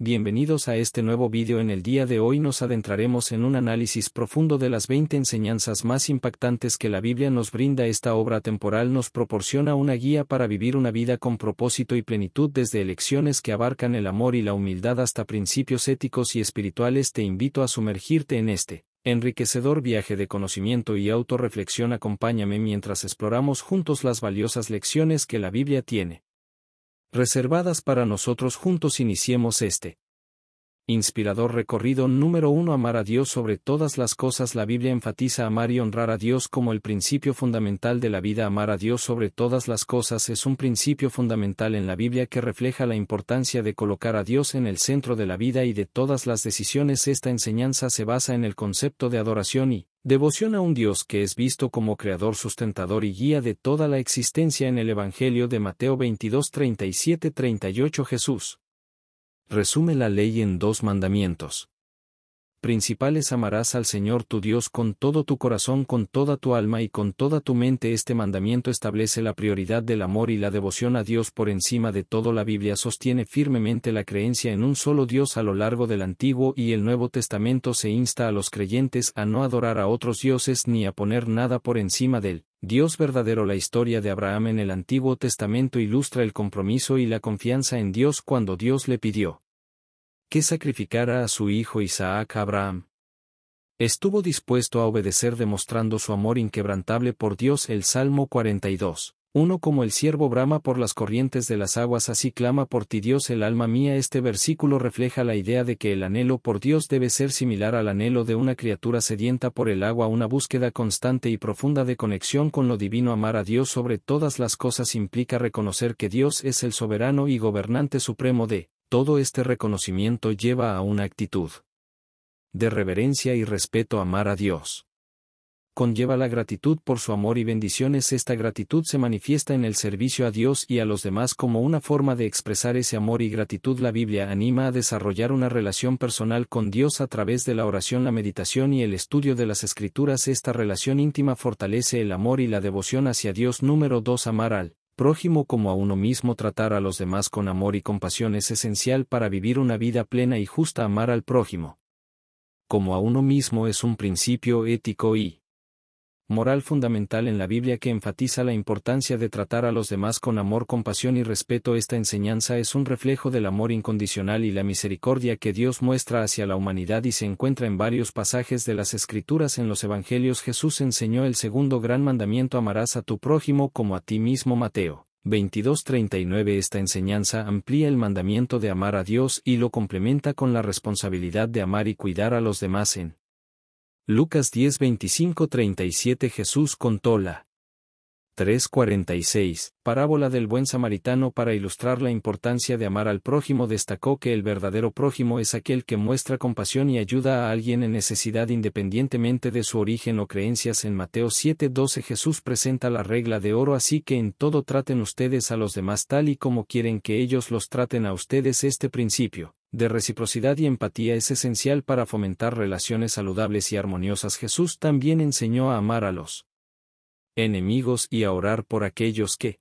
Bienvenidos a este nuevo vídeo. En el día de hoy nos adentraremos en un análisis profundo de las 20 enseñanzas más impactantes que la Biblia nos brinda. Esta obra temporal nos proporciona una guía para vivir una vida con propósito y plenitud, desde lecciones que abarcan el amor y la humildad hasta principios éticos y espirituales. Te invito a sumergirte en este enriquecedor viaje de conocimiento y autorreflexión. Acompáñame mientras exploramos juntos las valiosas lecciones que la Biblia tiene reservadas para nosotros. Juntos iniciemos este inspirador recorrido. Número 1. Amar a Dios sobre todas las cosas. La Biblia enfatiza amar y honrar a Dios como el principio fundamental de la vida. Amar a Dios sobre todas las cosas es un principio fundamental en la Biblia que refleja la importancia de colocar a Dios en el centro de la vida y de todas las decisiones. Esta enseñanza se basa en el concepto de adoración y devoción a un Dios que es visto como creador, sustentador y guía de toda la existencia. En el Evangelio de Mateo 22, 37-38, Jesús resume la ley en 2 mandamientos principales: amarás al Señor tu Dios con todo tu corazón, con toda tu alma y con toda tu mente. Este mandamiento establece la prioridad del amor y la devoción a Dios por encima de todo. La Biblia sostiene firmemente la creencia en un solo Dios. A lo largo del Antiguo y el Nuevo Testamento se insta a los creyentes a no adorar a otros dioses ni a poner nada por encima del Dios verdadero. La historia de Abraham en el Antiguo Testamento ilustra el compromiso y la confianza en Dios cuando Dios le pidió que sacrificara a su hijo Isaac. Abraham estuvo dispuesto a obedecer, demostrando su amor inquebrantable por Dios. El Salmo 42, 1: como el ciervo brama por las corrientes de las aguas, así clama por ti Dios el alma mía. Este versículo refleja la idea de que el anhelo por Dios debe ser similar al anhelo de una criatura sedienta por el agua, una búsqueda constante y profunda de conexión con lo divino. Amar a Dios sobre todas las cosas implica reconocer que Dios es el soberano y gobernante supremo de todo. Este reconocimiento lleva a una actitud de reverencia y respeto. Amar a Dios conlleva la gratitud por su amor y bendiciones. Esta gratitud se manifiesta en el servicio a Dios y a los demás como una forma de expresar ese amor y gratitud. La Biblia anima a desarrollar una relación personal con Dios a través de la oración, la meditación y el estudio de las Escrituras. Esta relación íntima fortalece el amor y la devoción hacia Dios. Número 2. Amar al prójimo como a uno mismo. Tratar a los demás con amor y compasión es esencial para vivir una vida plena y justa. Amar al prójimo como a uno mismo es un principio ético y moral fundamental en la Biblia que enfatiza la importancia de tratar a los demás con amor, compasión y respeto. Esta enseñanza es un reflejo del amor incondicional y la misericordia que Dios muestra hacia la humanidad y se encuentra en varios pasajes de las Escrituras. En los Evangelios Jesús enseñó el segundo gran mandamiento: amarás a tu prójimo como a ti mismo. Mateo 22:39. Esta enseñanza amplía el mandamiento de amar a Dios y lo complementa con la responsabilidad de amar y cuidar a los demás. En Lucas 10:25-37 Jesús contó la 3:46 parábola del buen samaritano. Para ilustrar la importancia de amar al prójimo, destacó que el verdadero prójimo es aquel que muestra compasión y ayuda a alguien en necesidad independientemente de su origen o creencias. En Mateo 7:12 Jesús presenta la regla de oro: así que en todo traten ustedes a los demás tal y como quieren que ellos los traten a ustedes. Este principio de reciprocidad y empatía es esencial para fomentar relaciones saludables y armoniosas. Jesús también enseñó a amar a los enemigos y a orar por aquellos que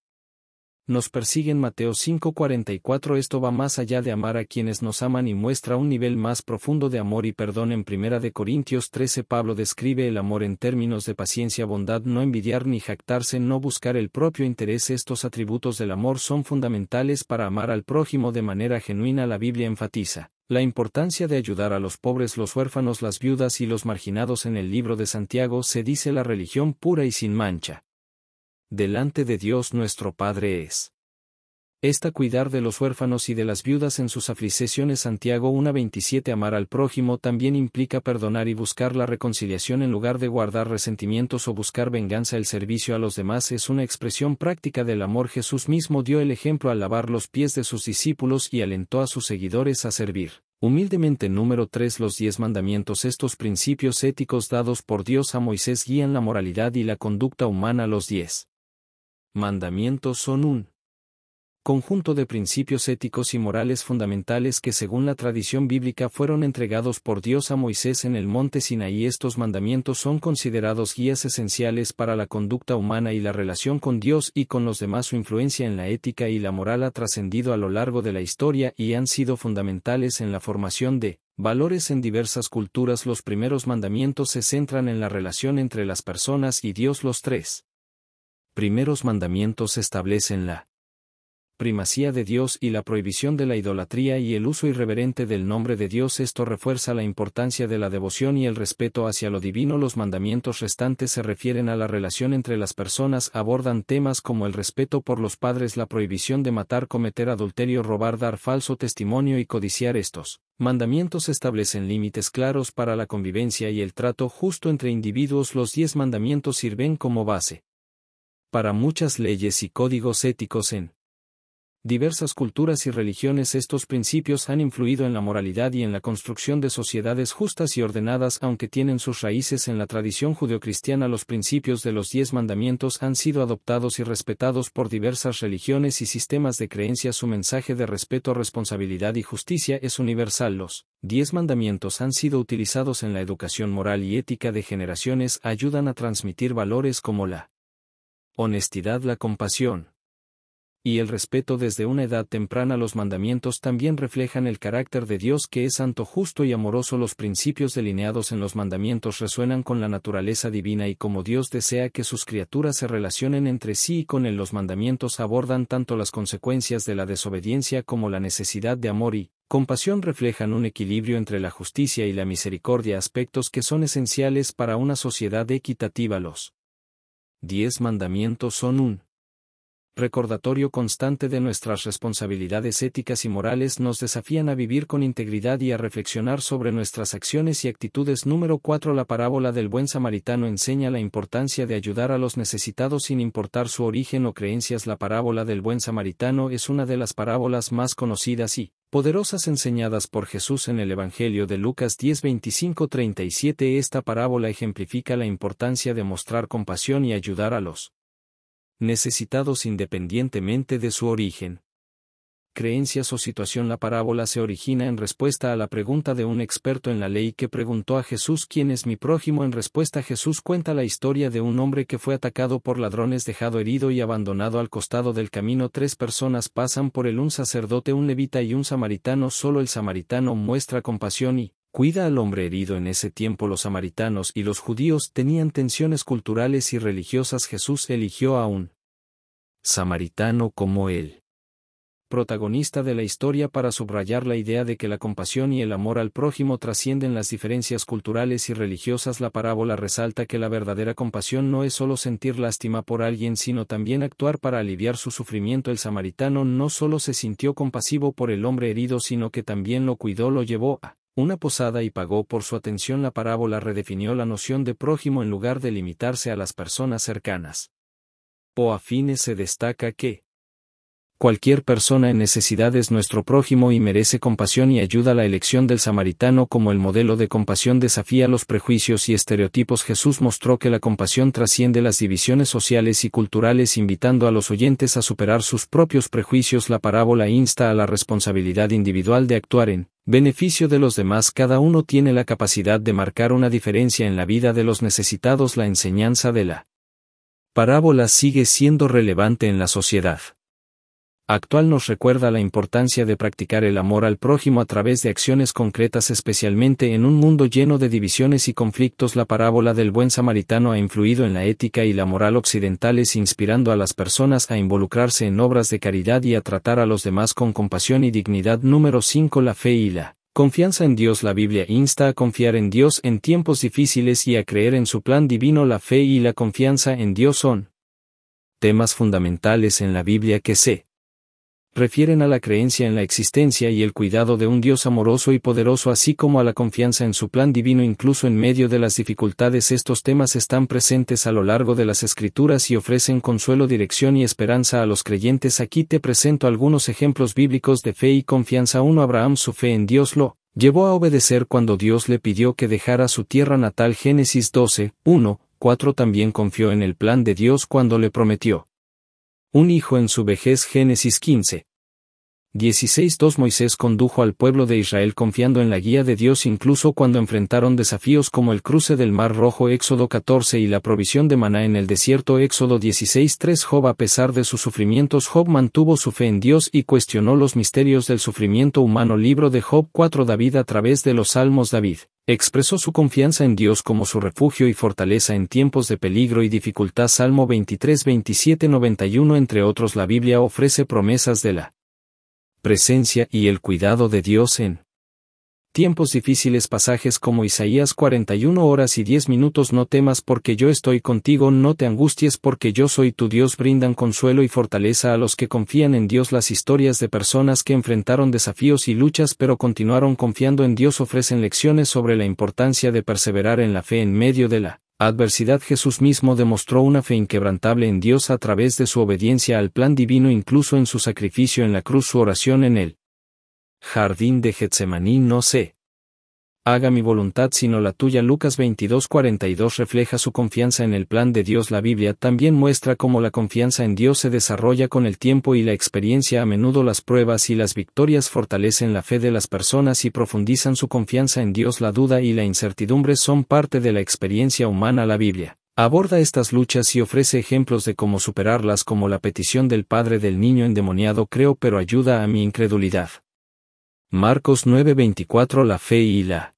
nos persiguen. Mateo 5:44. Esto va más allá de amar a quienes nos aman y muestra un nivel más profundo de amor y perdón. En 1 Corintios 13 Pablo describe el amor en términos de paciencia, bondad, no envidiar ni jactarse, no buscar el propio interés. Estos atributos del amor son fundamentales para amar al prójimo de manera genuina. La Biblia enfatiza la importancia de ayudar a los pobres, los huérfanos, las viudas y los marginados. En el libro de Santiago se dice: la religión pura y sin mancha delante de Dios nuestro Padre es cuidar de los huérfanos y de las viudas en sus aflicciones. Santiago 1:27. Amar al prójimo también implica perdonar y buscar la reconciliación en lugar de guardar resentimientos o buscar venganza. El servicio a los demás es una expresión práctica del amor. Jesús mismo dio el ejemplo al lavar los pies de sus discípulos y alentó a sus seguidores a servir humildemente. Número 3. Los 10 mandamientos. Estos principios éticos dados por Dios a Moisés guían la moralidad y la conducta humana. Los 10 mandamientos son un conjunto de principios éticos y morales fundamentales que según la tradición bíblica fueron entregados por Dios a Moisés en el monte Sinaí. Estos mandamientos son considerados guías esenciales para la conducta humana y la relación con Dios y con los demás. Su influencia en la ética y la moral ha trascendido a lo largo de la historia y han sido fundamentales en la formación de valores en diversas culturas. Los primeros mandamientos se centran en la relación entre las personas y Dios. Los tres primeros mandamientos establecen la primacía de Dios y la prohibición de la idolatría y el uso irreverente del nombre de Dios. Esto refuerza la importancia de la devoción y el respeto hacia lo divino. Los mandamientos restantes se refieren a la relación entre las personas, abordan temas como el respeto por los padres, la prohibición de matar, cometer adulterio, robar, dar falso testimonio y codiciar. Estos mandamientos establecen límites claros para la convivencia y el trato justo entre individuos. Los 10 mandamientos sirven como base para muchas leyes y códigos éticos en diversas culturas y religiones. Estos principios han influido en la moralidad y en la construcción de sociedades justas y ordenadas. Aunque tienen sus raíces en la tradición judeocristiana, los principios de los 10 mandamientos han sido adoptados y respetados por diversas religiones y sistemas de creencias. Su mensaje de respeto, responsabilidad y justicia es universal. Los 10 mandamientos han sido utilizados en la educación moral y ética de generaciones. Ayudan a transmitir valores como la honestidad, la compasión y el respeto desde una edad temprana. Los mandamientos también reflejan el carácter de Dios, que es santo, justo y amoroso. Los principios delineados en los mandamientos resuenan con la naturaleza divina y cómo Dios desea que sus criaturas se relacionen entre sí y con Él. Los mandamientos abordan tanto las consecuencias de la desobediencia como la necesidad de amor y compasión. Reflejan un equilibrio entre la justicia y la misericordia, aspectos que son esenciales para una sociedad equitativa. Los 10 mandamientos son un recordatorio constante de nuestras responsabilidades éticas y morales. Nos desafían a vivir con integridad y a reflexionar sobre nuestras acciones y actitudes. Número 4. La parábola del buen samaritano enseña la importancia de ayudar a los necesitados sin importar su origen o creencias. La parábola del buen samaritano es una de las parábolas más conocidas y poderosas enseñadas por Jesús en el Evangelio de Lucas 10:25-37. Esta parábola ejemplifica la importancia de mostrar compasión y ayudar a los necesitados independientemente de su origen, creencias o situación. La parábola se origina en respuesta a la pregunta de un experto en la ley que preguntó a Jesús: ¿quién es mi prójimo? En respuesta, Jesús cuenta la historia de un hombre que fue atacado por ladrones, dejado herido y abandonado al costado del camino. 3 personas pasan por él: un sacerdote, un levita y un samaritano. Solo el samaritano muestra compasión y cuida al hombre herido. En ese tiempo los samaritanos y los judíos tenían tensiones culturales y religiosas. Jesús eligió a un samaritano como el protagonista de la historia para subrayar la idea de que la compasión y el amor al prójimo trascienden las diferencias culturales y religiosas. La parábola resalta que la verdadera compasión no es solo sentir lástima por alguien, sino también actuar para aliviar su sufrimiento. El samaritano no solo se sintió compasivo por el hombre herido, sino que también lo cuidó, lo llevó a una posada y pagó por su atención. La parábola redefinió la noción de prójimo. En lugar de limitarse a las personas cercanas o afines, se destaca que cualquier persona en necesidad es nuestro prójimo y merece compasión y ayuda. La elección del samaritano como el modelo de compasión desafía los prejuicios y estereotipos. Jesús mostró que la compasión trasciende las divisiones sociales y culturales, invitando a los oyentes a superar sus propios prejuicios. La parábola insta a la responsabilidad individual de actuar en beneficio de los demás. Cada uno tiene la capacidad de marcar una diferencia en la vida de los necesitados. La enseñanza de la parábola sigue siendo relevante en la sociedad actual. Nos recuerda la importancia de practicar el amor al prójimo a través de acciones concretas, especialmente en un mundo lleno de divisiones y conflictos. La parábola del buen samaritano ha influido en la ética y la moral occidentales, inspirando a las personas a involucrarse en obras de caridad y a tratar a los demás con compasión y dignidad. Número 5. La fe y la confianza en Dios. La Biblia insta a confiar en Dios en tiempos difíciles y a creer en su plan divino. La fe y la confianza en Dios son temas fundamentales en la Biblia que se refieren a la creencia en la existencia y el cuidado de un Dios amoroso y poderoso, así como a la confianza en su plan divino incluso en medio de las dificultades. Estos temas están presentes a lo largo de las Escrituras y ofrecen consuelo, dirección y esperanza a los creyentes. Aquí te presento algunos ejemplos bíblicos de fe y confianza. 1. Abraham. Su fe en Dios lo llevó a obedecer cuando Dios le pidió que dejara su tierra natal. Génesis 12:1-4. También confió en el plan de Dios cuando le prometió Un hijo en su vejez. Génesis 15. 16:2 Moisés condujo al pueblo de Israel confiando en la guía de Dios incluso cuando enfrentaron desafíos como el cruce del Mar Rojo. Éxodo 14 y la provisión de maná en el desierto. Éxodo 16:3 Job. A pesar de sus sufrimientos, Job mantuvo su fe en Dios y cuestionó los misterios del sufrimiento humano. Libro de Job 4. David. A través de los Salmos, David expresó su confianza en Dios como su refugio y fortaleza en tiempos de peligro y dificultad. Salmo 23, 27, 91 entre otros. La Biblia ofrece promesas de la presencia y el cuidado de Dios en tiempos difíciles. Pasajes como Isaías 41 horas y 10 minutos. No temas porque yo estoy contigo, no te angusties porque yo soy tu Dios. Brindan consuelo y fortaleza a los que confían en Dios. Las historias de personas que enfrentaron desafíos y luchas pero continuaron confiando en Dios ofrecen lecciones sobre la importancia de perseverar en la fe en medio de la adversidad. Jesús mismo demostró una fe inquebrantable en Dios a través de su obediencia al plan divino, incluso en su sacrificio en la cruz. Su oración en el jardín de Getsemaní: no se haga mi voluntad sino la tuya. Lucas 22:42 refleja su confianza en el plan de Dios. La Biblia también muestra cómo la confianza en Dios se desarrolla con el tiempo y la experiencia. A menudo las pruebas y las victorias fortalecen la fe de las personas y profundizan su confianza en Dios. La duda y la incertidumbre son parte de la experiencia humana. La Biblia aborda estas luchas y ofrece ejemplos de cómo superarlas, como la petición del padre del niño endemoniado: creo pero ayuda a mi incredulidad. Marcos 9:24 La fe y la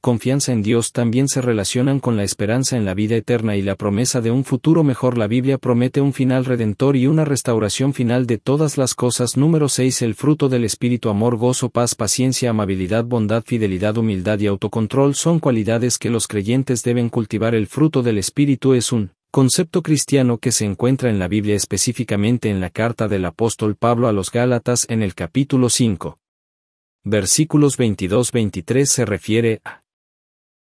confianza en Dios también se relacionan con la esperanza en la vida eterna y la promesa de un futuro mejor. La Biblia promete un final redentor y una restauración final de todas las cosas. Número 6 El fruto del Espíritu: amor, gozo, paz, paciencia, amabilidad, bondad, fidelidad, humildad y autocontrol son cualidades que los creyentes deben cultivar. El fruto del Espíritu es un concepto cristiano que se encuentra en la Biblia, específicamente en la carta del apóstol Pablo a los Gálatas en el capítulo 5. Versículos 22-23 se refiere a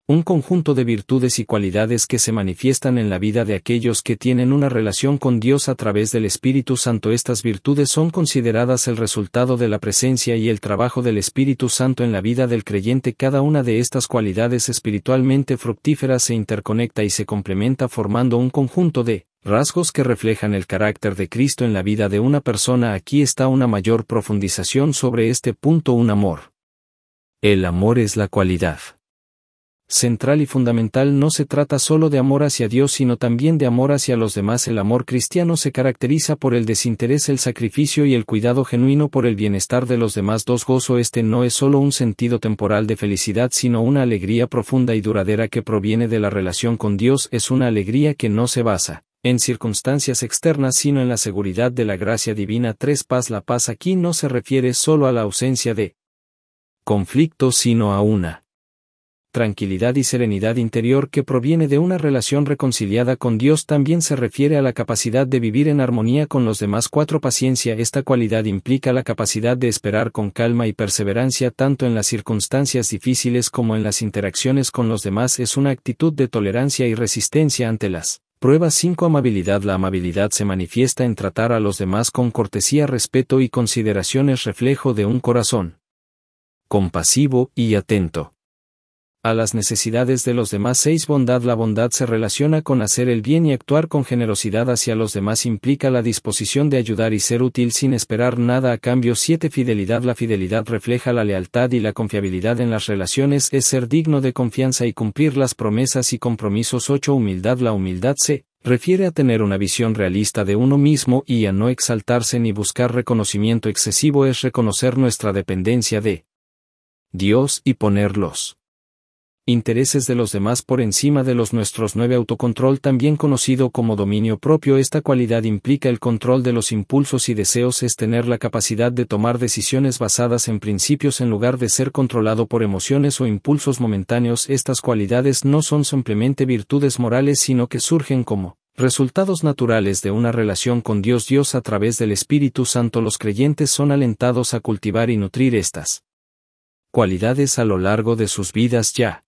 un conjunto de virtudes y cualidades que se manifiestan en la vida de aquellos que tienen una relación con Dios a través del Espíritu Santo. Estas virtudes son consideradas el resultado de la presencia y el trabajo del Espíritu Santo en la vida del creyente. Cada una de estas cualidades espiritualmente fructíferas se interconecta y se complementa formando un conjunto de rasgos que reflejan el carácter de Cristo en la vida de una persona. Aquí está una mayor profundización sobre este punto. Un amor. El amor es la cualidad central y fundamental. No se trata solo de amor hacia Dios sino también de amor hacia los demás. El amor cristiano se caracteriza por el desinterés, el sacrificio y el cuidado genuino por el bienestar de los demás. 2 Gozo: este no es solo un sentido temporal de felicidad sino una alegría profunda y duradera que proviene de la relación con Dios. Es una alegría que no se basa en circunstancias externas sino en la seguridad de la gracia divina. 3 Paz: la paz aquí no se refiere solo a la ausencia de conflicto sino a una tranquilidad y serenidad interior que proviene de una relación reconciliada con Dios. También se refiere a la capacidad de vivir en armonía con los demás. 4 Paciencia: esta cualidad implica la capacidad de esperar con calma y perseverancia tanto en las circunstancias difíciles como en las interacciones con los demás. Es una actitud de tolerancia y resistencia ante las pruebas. 5 Amabilidad: la amabilidad se manifiesta en tratar a los demás con cortesía, respeto y consideración. Es reflejo de un corazón compasivo y atento a las necesidades de los demás. 6 Bondad: la bondad se relaciona con hacer el bien y actuar con generosidad hacia los demás. Implica la disposición de ayudar y ser útil sin esperar nada a cambio. 7 Fidelidad: la fidelidad refleja la lealtad y la confiabilidad en las relaciones. Es ser digno de confianza y cumplir las promesas y compromisos. 8 Humildad: la humildad se refiere a tener una visión realista de uno mismo y a no exaltarse ni buscar reconocimiento excesivo. Es reconocer nuestra dependencia de Dios y poner los intereses de los demás por encima de los nuestros. 9 Autocontrol, también conocido como dominio propio. Esta cualidad implica el control de los impulsos y deseos. Es tener la capacidad de tomar decisiones basadas en principios en lugar de ser controlado por emociones o impulsos momentáneos. Estas cualidades no son simplemente virtudes morales sino que surgen como resultados naturales de una relación con Dios. A través del Espíritu Santo los creyentes son alentados a cultivar y nutrir estas cualidades a lo largo de sus vidas, ya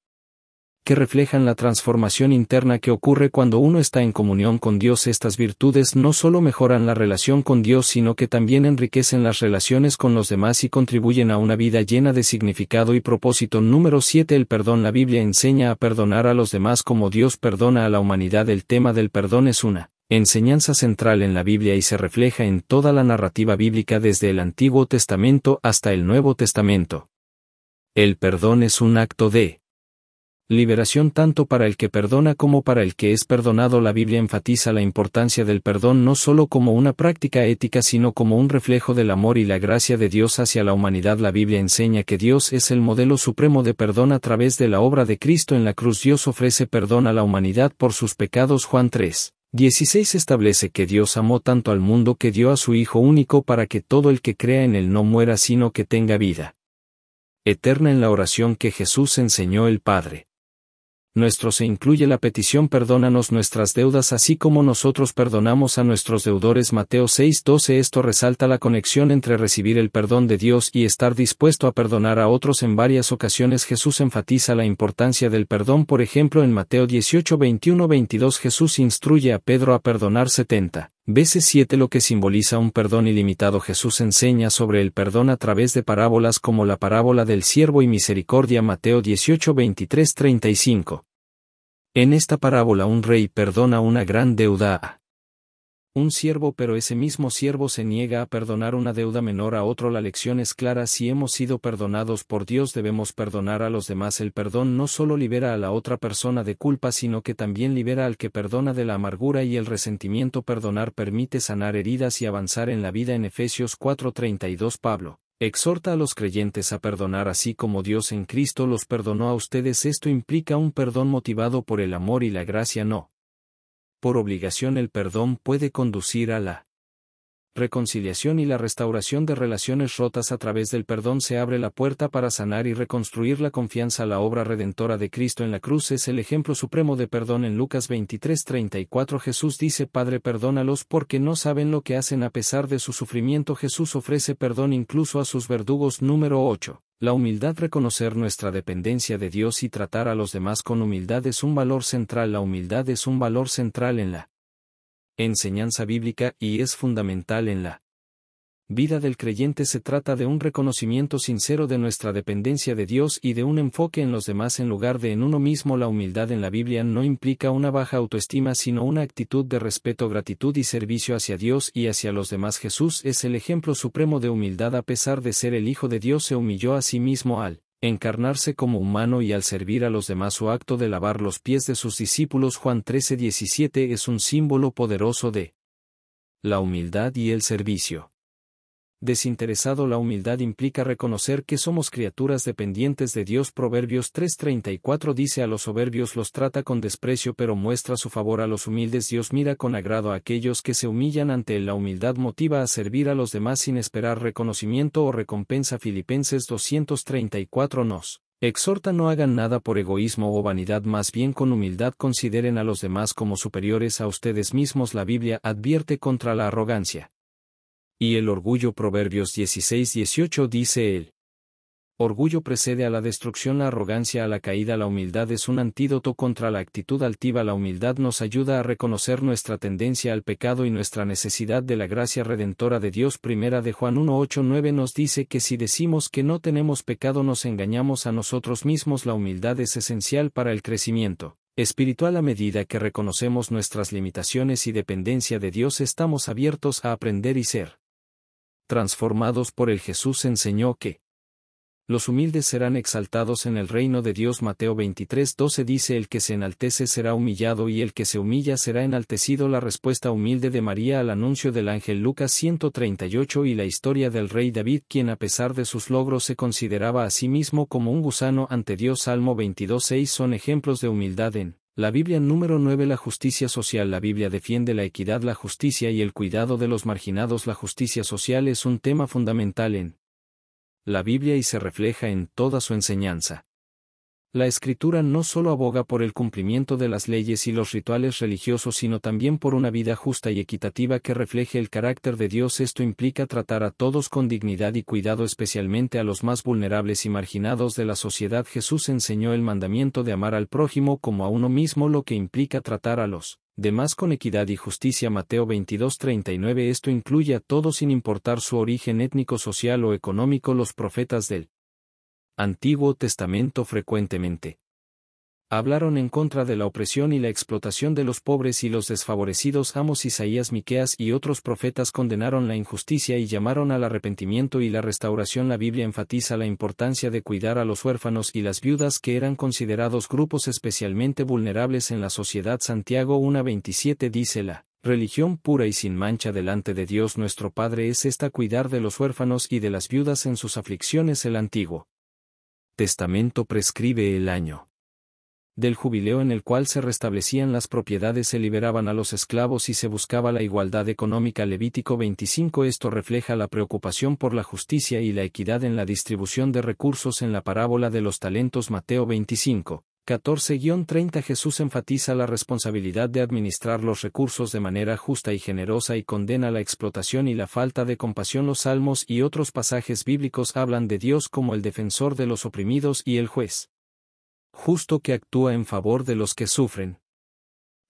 que reflejan la transformación interna que ocurre cuando uno está en comunión con Dios. Estas virtudes no solo mejoran la relación con Dios sino que también enriquecen las relaciones con los demás y contribuyen a una vida llena de significado y propósito. Número 7 El perdón: la Biblia enseña a perdonar a los demás como Dios perdona a la humanidad. El tema del perdón es una Enseñanza central en la Biblia y se refleja en toda la narrativa bíblica desde el Antiguo Testamento hasta el Nuevo Testamento. El perdón es un acto de liberación tanto para el que perdona como para el que es perdonado. La Biblia enfatiza la importancia del perdón no solo como una práctica ética sino como un reflejo del amor y la gracia de Dios hacia la humanidad. La Biblia enseña que Dios es el modelo supremo de perdón a través de la obra de Cristo en la cruz. Dios ofrece perdón a la humanidad por sus pecados. Juan 3:16 establece que Dios amó tanto al mundo que dio a su Hijo único para que todo el que crea en él no muera sino que tenga vida eterna. En la oración que Jesús enseñó el Padre nuestro se incluye la petición: perdónanos nuestras deudas así como nosotros perdonamos a nuestros deudores. Mateo 6:12. Esto resalta la conexión entre recibir el perdón de Dios y estar dispuesto a perdonar a otros. En varias ocasiones Jesús enfatiza la importancia del perdón. Por ejemplo, en Mateo 18:21-22 Jesús instruye a Pedro a perdonar 70 veces 7, lo que simboliza un perdón ilimitado. Jesús enseña sobre el perdón a través de parábolas como la parábola del siervo y misericordia. Mateo 18:23-35. En esta parábola un rey perdona una gran deuda a un siervo, pero ese mismo siervo se niega a perdonar una deuda menor a otro. La lección es clara: si hemos sido perdonados por Dios debemos perdonar a los demás. El perdón no solo libera a la otra persona de culpa sino que también libera al que perdona de la amargura y el resentimiento. Perdonar permite sanar heridas y avanzar en la vida. En Efesios 4:32 Pablo exhorta a los creyentes a perdonar así como Dios en Cristo los perdonó a ustedes. Esto implica un perdón motivado por el amor y la gracia, no por obligación. El perdón puede conducir a la reconciliación y la restauración de relaciones rotas. A través del perdón se abre la puerta para sanar y reconstruir la confianza. La obra redentora de Cristo en la cruz es el ejemplo supremo de perdón. En Lucas 23:34 Jesús dice: Padre, perdónalos porque no saben lo que hacen. A pesar de su sufrimiento, Jesús ofrece perdón incluso a sus verdugos. Número 8. La humildad. Reconocer nuestra dependencia de Dios y tratar a los demás con humildad es un valor central. La humildad es un valor central en la enseñanza bíblica y es fundamental en la vida del creyente. Se trata de un reconocimiento sincero de nuestra dependencia de Dios y de un enfoque en los demás en lugar de en uno mismo. La humildad en la Biblia no implica una baja autoestima sino una actitud de respeto, gratitud y servicio hacia Dios y hacia los demás. Jesús es el ejemplo supremo de humildad. A pesar de ser el Hijo de Dios, se humilló a sí mismo al encarnarse como humano y al servir a los demás. Su acto de lavar los pies de sus discípulos, Juan 13:17, es un símbolo poderoso de la humildad y el servicio desinteresado. La humildad implica reconocer que somos criaturas dependientes de Dios. Proverbios 3:34 dice: a los soberbios los trata con desprecio, pero muestra su favor a los humildes. Dios mira con agrado a aquellos que se humillan ante él. La humildad motiva a servir a los demás sin esperar reconocimiento o recompensa. Filipenses 2:34 nos exhorta: no hagan nada por egoísmo o vanidad, más bien con humildad consideren a los demás como superiores a ustedes mismos. La Biblia advierte contra la arrogancia y el orgullo. Proverbios 16:18 dice: el orgullo precede a la destrucción, la arrogancia a la caída. La humildad es un antídoto contra la actitud altiva. La humildad nos ayuda a reconocer nuestra tendencia al pecado y nuestra necesidad de la gracia redentora de Dios. Primera de Juan 1:8-9 nos dice que si decimos que no tenemos pecado nos engañamos a nosotros mismos. La humildad es esencial para el crecimiento espiritual. A medida que reconocemos nuestras limitaciones y dependencia de Dios, estamos abiertos a aprender y ser transformados por él. Jesús enseñó que los humildes serán exaltados en el reino de Dios. Mateo 23:12 dice: el que se enaltece será humillado y el que se humilla será enaltecido. La respuesta humilde de María al anuncio del ángel. Lucas 138. Y la historia del rey David, quien a pesar de sus logros se consideraba a sí mismo como un gusano ante Dios. Salmo 22:6 son ejemplos de humildad en la Biblia. Número 9. La justicia social. La Biblia defiende la equidad, la justicia y el cuidado de los marginados. La justicia social es un tema fundamental en la Biblia y se refleja en toda su enseñanza. La Escritura no solo aboga por el cumplimiento de las leyes y los rituales religiosos, sino también por una vida justa y equitativa que refleje el carácter de Dios. Esto implica tratar a todos con dignidad y cuidado, especialmente a los más vulnerables y marginados de la sociedad. Jesús enseñó el mandamiento de amar al prójimo como a uno mismo, lo que implica tratar a los demás con equidad y justicia. Mateo 22:39. Esto incluye a todos sin importar su origen étnico, social o económico. Los profetas del Antiguo Testamento frecuentemente Hablaron en contra de la opresión y la explotación de los pobres y los desfavorecidos. Amos, Isaías, Miqueas y otros profetas condenaron la injusticia y llamaron al arrepentimiento y la restauración. La Biblia enfatiza la importancia de cuidar a los huérfanos y las viudas, que eran considerados grupos especialmente vulnerables en la sociedad. Santiago 1:27 dice: la religión pura y sin mancha delante de Dios nuestro Padre es esta: cuidar de los huérfanos y de las viudas en sus aflicciones. El Antiguo Testamento prescribe el año del jubileo, en el cual se restablecían las propiedades, se liberaban a los esclavos y se buscaba la igualdad económica. Levítico 25. Esto refleja la preocupación por la justicia y la equidad en la distribución de recursos. En la parábola de los talentos, Mateo 25, 14-30, Jesús enfatiza la responsabilidad de administrar los recursos de manera justa y generosa y condena la explotación y la falta de compasión. Los Salmos y otros pasajes bíblicos hablan de Dios como el defensor de los oprimidos y el juez justo que actúa en favor de los que sufren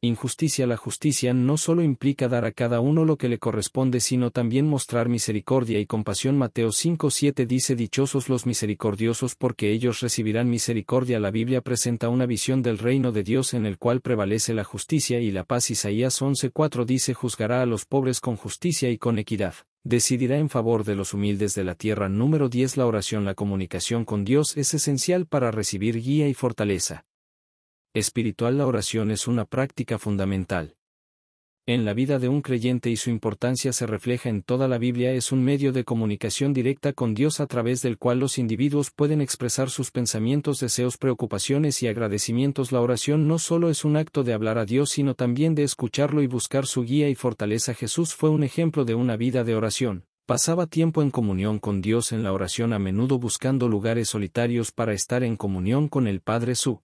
injusticia. La justicia no solo implica dar a cada uno lo que le corresponde, sino también mostrar misericordia y compasión. Mateo 5:7 dice: dichosos los misericordiosos, porque ellos recibirán misericordia. La Biblia presenta una visión del reino de Dios en el cual prevalece la justicia y la paz. Isaías 11:4 dice: juzgará a los pobres con justicia y con equidad, decidirá en favor de los humildes de la tierra. Número 10. La oración. La comunicación con Dios es esencial para recibir guía y fortaleza espiritual. La oración es una práctica fundamental en la vida de un creyente y su importancia se refleja en toda la Biblia. Es un medio de comunicación directa con Dios a través del cual los individuos pueden expresar sus pensamientos, deseos, preocupaciones y agradecimientos. La oración no solo es un acto de hablar a Dios, sino también de escucharlo y buscar su guía y fortaleza. Jesús fue un ejemplo de una vida de oración. Pasaba tiempo en comunión con Dios en la oración, a menudo buscando lugares solitarios para estar en comunión con el Padre. Su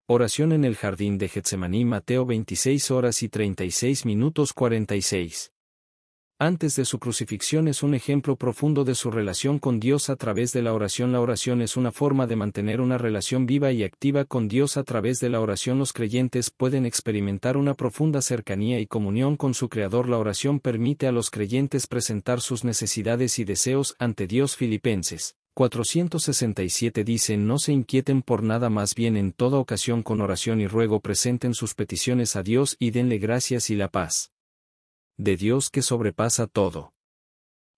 oración en el jardín de Getsemaní, Mateo 26:36 antes de su crucifixión, es un ejemplo profundo de su relación con Dios a través de la oración. La oración es una forma de mantener una relación viva y activa con Dios. A través de la oración los creyentes pueden experimentar una profunda cercanía y comunión con su Creador. La oración permite a los creyentes presentar sus necesidades y deseos ante Dios. Filipenses 4:67 dice: no se inquieten por nada, más bien en toda ocasión con oración y ruego presenten sus peticiones a Dios y denle gracias, y la paz de Dios, que sobrepasa todo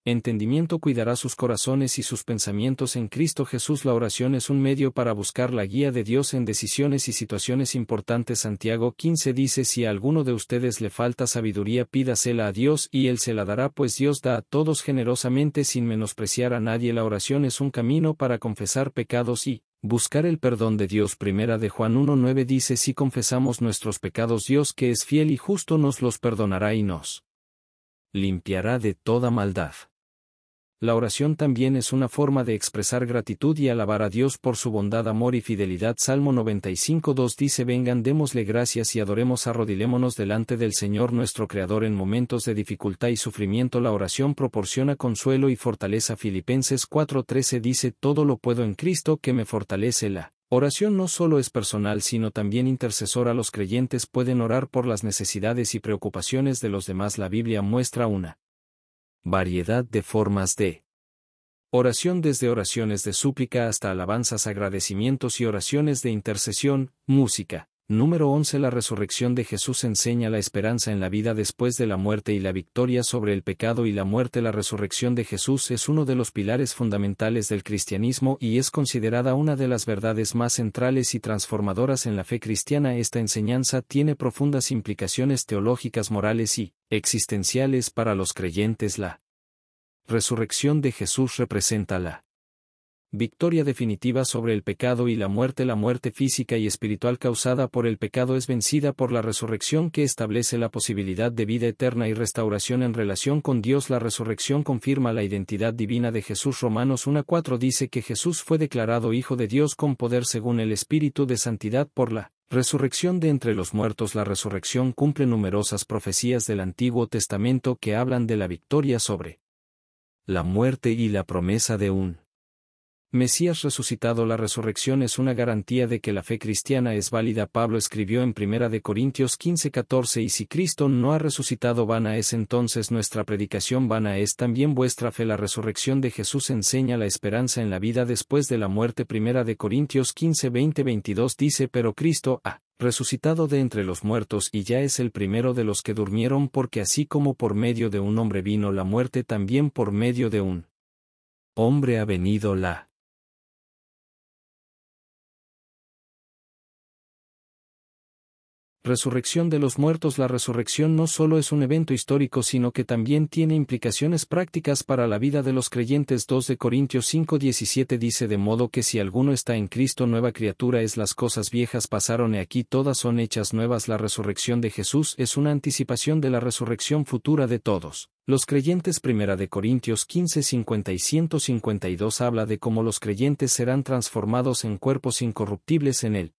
entendimiento, cuidará sus corazones y sus pensamientos en Cristo Jesús. La oración es un medio para buscar la guía de Dios en decisiones y situaciones importantes. Santiago 15 dice: si a alguno de ustedes le falta sabiduría, pídasela a Dios y Él se la dará, pues Dios da a todos generosamente sin menospreciar a nadie. La oración es un camino para confesar pecados y buscar el perdón de Dios. Primera de Juan 1:9 dice: si confesamos nuestros pecados, Dios, que es fiel y justo, nos los perdonará y nos limpiará de toda maldad. La oración también es una forma de expresar gratitud y alabar a Dios por su bondad, amor y fidelidad. Salmo 95:2 dice: vengan, démosle gracias y adoremos, arrodilémonos delante del Señor nuestro Creador en momentos de dificultad y sufrimiento. La oración proporciona consuelo y fortaleza. Filipenses 4:13 dice: todo lo puedo en Cristo que me fortalece. La oración no solo es personal, sino también intercesora. Los creyentes pueden orar por las necesidades y preocupaciones de los demás. La Biblia muestra una variedad de formas de oración, desde oraciones de súplica hasta alabanzas, agradecimientos y oraciones de intercesión. Música. Número 11. La resurrección de Jesús enseña la esperanza en la vida después de la muerte y la victoria sobre el pecado y la muerte. La resurrección de Jesús es uno de los pilares fundamentales del cristianismo y es considerada una de las verdades más centrales y transformadoras en la fe cristiana. Esta enseñanza tiene profundas implicaciones teológicas, morales y existenciales para los creyentes. La resurrección de Jesús representa la victoria definitiva sobre el pecado y la muerte. La muerte física y espiritual causada por el pecado es vencida por la resurrección, que establece la posibilidad de vida eterna y restauración en relación con Dios. La resurrección confirma la identidad divina de Jesús. Romanos 1:4 dice que Jesús fue declarado Hijo de Dios con poder según el Espíritu de Santidad por la resurrección de entre los muertos. La resurrección cumple numerosas profecías del Antiguo Testamento que hablan de la victoria sobre la muerte y la promesa de un Mesías resucitado. La resurrección es una garantía de que la fe cristiana es válida. Pablo escribió en 1 Corintios 15:14: y si Cristo no ha resucitado, vana es entonces nuestra predicación, vana es también vuestra fe. La resurrección de Jesús enseña la esperanza en la vida después de la muerte. 1 Corintios 15:20-22 dice: pero Cristo ha resucitado de entre los muertos y ya es el primero de los que durmieron, porque así como por medio de un hombre vino la muerte, también por medio de un hombre ha venido la resurrección de los muertos. La resurrección no solo es un evento histórico, sino que también tiene implicaciones prácticas para la vida de los creyentes. 2 de Corintios 5:17 dice: de modo que si alguno está en Cristo, nueva criatura es, las cosas viejas pasaron, y aquí todas son hechas nuevas. La resurrección de Jesús es una anticipación de la resurrección futura de todos los creyentes. 1 de Corintios 15:50 y 152 habla de cómo los creyentes serán transformados en cuerpos incorruptibles en el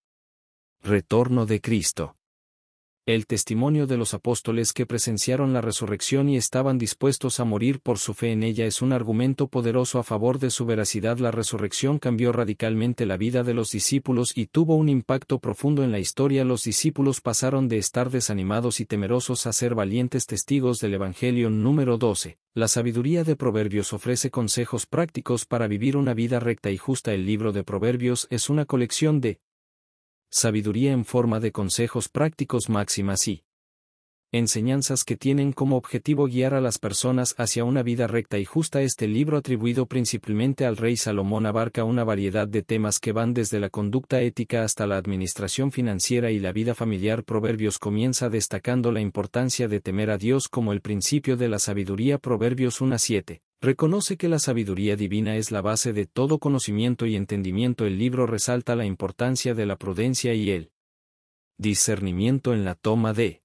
retorno de Cristo. El testimonio de los apóstoles que presenciaron la resurrección y estaban dispuestos a morir por su fe en ella es un argumento poderoso a favor de su veracidad. La resurrección cambió radicalmente la vida de los discípulos y tuvo un impacto profundo en la historia. Los discípulos pasaron de estar desanimados y temerosos a ser valientes testigos del Evangelio. Número 12. La sabiduría de Proverbios ofrece consejos prácticos para vivir una vida recta y justa. El libro de Proverbios es una colección de sabiduría en forma de consejos prácticos, máximas y enseñanzas que tienen como objetivo guiar a las personas hacia una vida recta y justa. Este libro, atribuido principalmente al rey Salomón, abarca una variedad de temas que van desde la conducta ética hasta la administración financiera y la vida familiar. Proverbios comienza destacando la importancia de temer a Dios como el principio de la sabiduría. Proverbios 1:7 reconoce que la sabiduría divina es la base de todo conocimiento y entendimiento. El libro resalta la importancia de la prudencia y el discernimiento en la toma de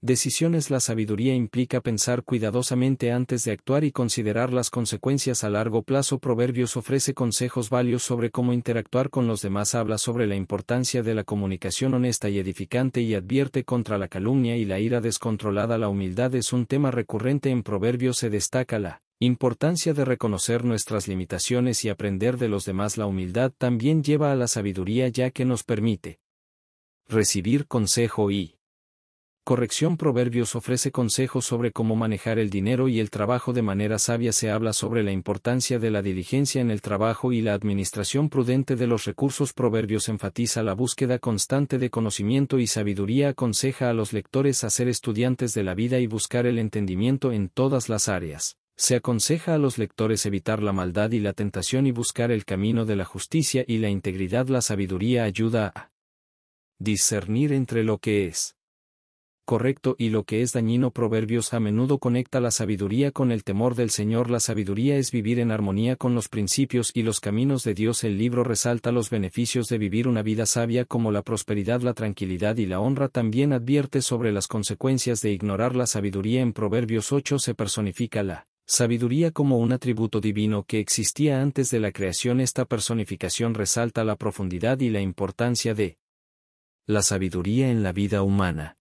decisiones. La sabiduría implica pensar cuidadosamente antes de actuar y considerar las consecuencias a largo plazo. Proverbios ofrece consejos valiosos sobre cómo interactuar con los demás. Habla sobre la importancia de la comunicación honesta y edificante y advierte contra la calumnia y la ira descontrolada. La humildad es un tema recurrente en Proverbios. Se destaca la importancia de reconocer nuestras limitaciones y aprender de los demás. La humildad también lleva a la sabiduría, ya que nos permite recibir consejo y corrección. Proverbios ofrece consejos sobre cómo manejar el dinero y el trabajo de manera sabia. Se habla sobre la importancia de la diligencia en el trabajo y la administración prudente de los recursos. Proverbios enfatiza la búsqueda constante de conocimiento y sabiduría. Aconseja a los lectores a ser estudiantes de la vida y buscar el entendimiento en todas las áreas. Se aconseja a los lectores evitar la maldad y la tentación y buscar el camino de la justicia y la integridad. La sabiduría ayuda a discernir entre lo que es correcto y lo que es dañino. Proverbios a menudo conecta la sabiduría con el temor del Señor. La sabiduría es vivir en armonía con los principios y los caminos de Dios. El libro resalta los beneficios de vivir una vida sabia, como la prosperidad, la tranquilidad y la honra. También advierte sobre las consecuencias de ignorar la sabiduría. En Proverbios 8 se personifica la sabiduría como un atributo divino que existía antes de la creación. Esta personificación resalta la profundidad y la importancia de la sabiduría en la vida humana.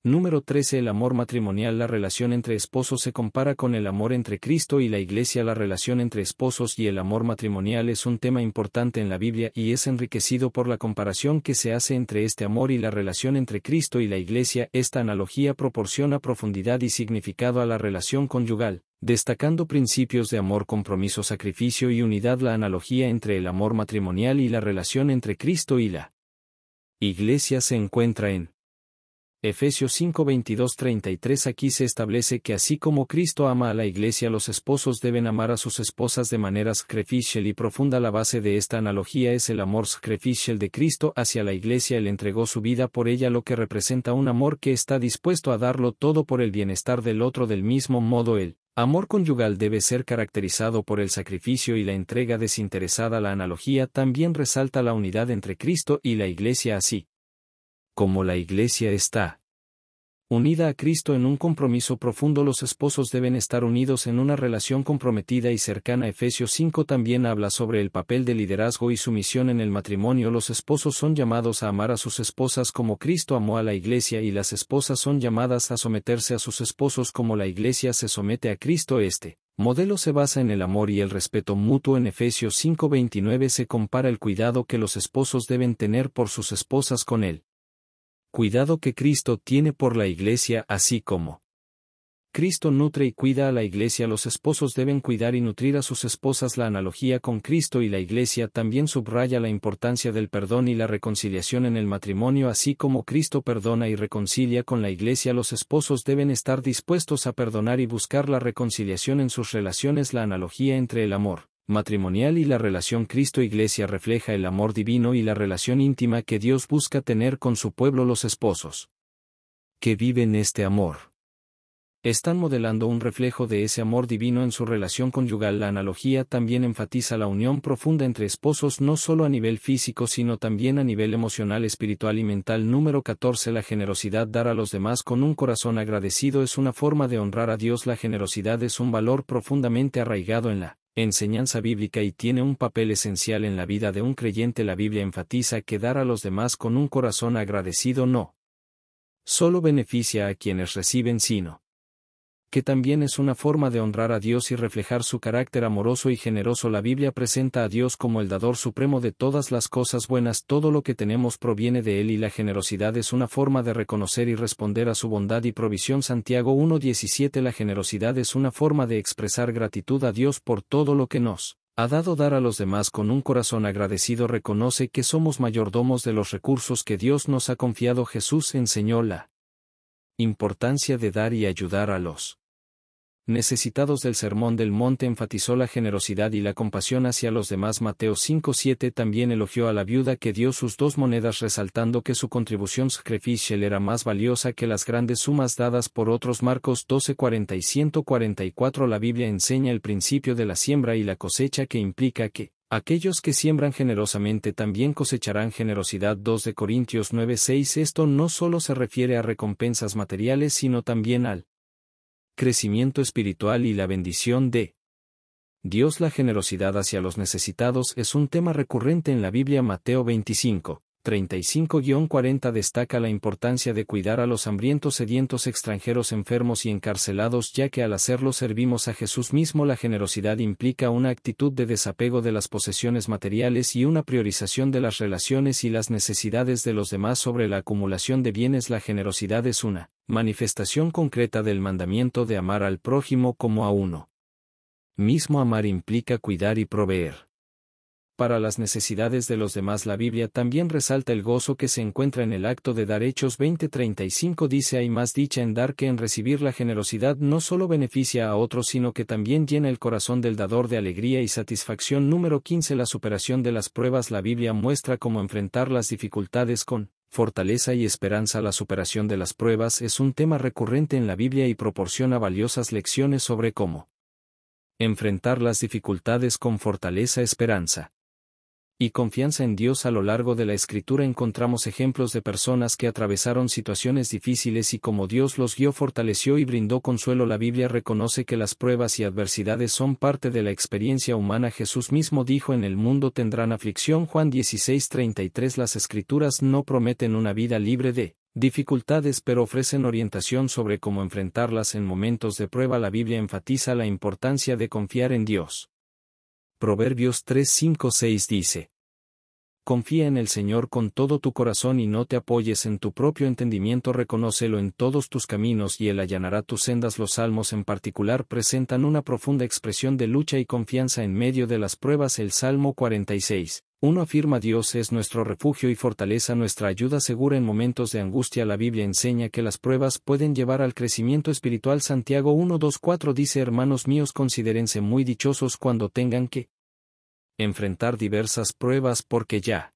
Número 13. El amor matrimonial. La relación entre esposos se compara con el amor entre Cristo y la Iglesia. La relación entre esposos y el amor matrimonial es un tema importante en la Biblia y es enriquecido por la comparación que se hace entre este amor y la relación entre Cristo y la Iglesia. Esta analogía proporciona profundidad y significado a la relación conyugal, destacando principios de amor, compromiso, sacrificio y unidad. La analogía entre el amor matrimonial y la relación entre Cristo y la Iglesia se encuentra en Efesios 5:22-33. Aquí se establece que así como Cristo ama a la Iglesia, los esposos deben amar a sus esposas de manera sacrificial y profunda. La base de esta analogía es el amor sacrificial de Cristo hacia la Iglesia. Él entregó su vida por ella, lo que representa un amor que está dispuesto a darlo todo por el bienestar del otro. Del mismo modo, el amor conyugal debe ser caracterizado por el sacrificio y la entrega desinteresada. La analogía también resalta la unidad entre Cristo y la Iglesia, así como la Iglesia está unida a Cristo en un compromiso profundo. Los esposos deben estar unidos en una relación comprometida y cercana. Efesios 5 también habla sobre el papel de liderazgo y sumisión en el matrimonio. Los esposos son llamados a amar a sus esposas como Cristo amó a la Iglesia, y las esposas son llamadas a someterse a sus esposos como la Iglesia se somete a Cristo. Este Modelo se basa en el amor y el respeto mutuo. En Efesios 5:29 se compara el cuidado que los esposos deben tener por sus esposas con él. Cuidado que Cristo tiene por la Iglesia, así como Cristo nutre y cuida a la Iglesia. Los esposos deben cuidar y nutrir a sus esposas. La analogía con Cristo y la Iglesia también subraya la importancia del perdón y la reconciliación en el matrimonio. Así como Cristo perdona y reconcilia con la Iglesia, los esposos deben estar dispuestos a perdonar y buscar la reconciliación en sus relaciones. La analogía entre el amor matrimonial y la relación Cristo-Iglesia refleja el amor divino y la relación íntima que Dios busca tener con su pueblo. Los esposos que viven este amor están modelando un reflejo de ese amor divino en su relación conyugal. La analogía también enfatiza la unión profunda entre esposos, no solo a nivel físico sino también a nivel emocional, espiritual y mental. Número 14. La generosidad. Dar a los demás con un corazón agradecido es una forma de honrar a Dios. La generosidad es un valor profundamente arraigado en la enseñanza bíblica y tiene un papel esencial en la vida de un creyente. La Biblia enfatiza que dar a los demás con un corazón agradecido no solo beneficia a quienes reciben, sino que también es una forma de honrar a Dios y reflejar su carácter amoroso y generoso. La Biblia presenta a Dios como el dador supremo de todas las cosas buenas. Todo lo que tenemos proviene de Él y la generosidad es una forma de reconocer y responder a su bondad y provisión. Santiago 1:17. La generosidad es una forma de expresar gratitud a Dios por todo lo que nos ha dado. Dar a los demás con un corazón agradecido reconoce que somos mayordomos de los recursos que Dios nos ha confiado. Jesús enseñó la importancia de dar y ayudar a los necesitados. Del Sermón del Monte enfatizó la generosidad y la compasión hacia los demás. Mateo 5:7 también elogió a la viuda que dio sus 2 monedas, resaltando que su contribución sacrificial era más valiosa que las grandes sumas dadas por otros. Marcos 12:40 y 144. La Biblia enseña el principio de la siembra y la cosecha, que implica que aquellos que siembran generosamente también cosecharán generosidad. 2 de Corintios 9:6. Esto no solo se refiere a recompensas materiales sino también al crecimiento espiritual y la bendición de Dios. La generosidad hacia los necesitados es un tema recurrente en la Biblia. Mateo 25:35-40 destaca la importancia de cuidar a los hambrientos, sedientos, extranjeros, enfermos y encarcelados, ya que al hacerlo servimos a Jesús mismo. La generosidad implica una actitud de desapego de las posesiones materiales y una priorización de las relaciones y las necesidades de los demás sobre la acumulación de bienes. La generosidad es una manifestación concreta del mandamiento de amar al prójimo como a uno mismo. Amar implica cuidar y proveer para las necesidades de los demás. La Biblia también resalta el gozo que se encuentra en el acto de dar. Hechos 20:35 dice: hay más dicha en dar que en recibir. La generosidad no solo beneficia a otros sino que también llena el corazón del dador de alegría y satisfacción. Número 15. La superación de las pruebas. La Biblia muestra cómo enfrentar las dificultades con fortaleza y esperanza. La superación de las pruebas es un tema recurrente en la Biblia y proporciona valiosas lecciones sobre cómo enfrentar las dificultades con fortaleza, esperanza y confianza en Dios. A lo largo de la Escritura encontramos ejemplos de personas que atravesaron situaciones difíciles y cómo Dios los guió, fortaleció y brindó consuelo. La Biblia reconoce que las pruebas y adversidades son parte de la experiencia humana. Jesús mismo dijo: en el mundo tendrán aflicción. Juan 16:33. Las Escrituras no prometen una vida libre de dificultades, pero ofrecen orientación sobre cómo enfrentarlas en momentos de prueba. La Biblia enfatiza la importancia de confiar en Dios. Proverbios 3:5-6 dice: confía en el Señor con todo tu corazón y no te apoyes en tu propio entendimiento. Reconócelo en todos tus caminos y Él allanará tus sendas. Los salmos en particular presentan una profunda expresión de lucha y confianza en medio de las pruebas. El Salmo 46:1 afirma: Dios es nuestro refugio y fortaleza, nuestra ayuda segura en momentos de angustia. La Biblia enseña que las pruebas pueden llevar al crecimiento espiritual. Santiago 1:2-4 dice: hermanos míos, considérense muy dichosos cuando tengan que enfrentar diversas pruebas, porque ya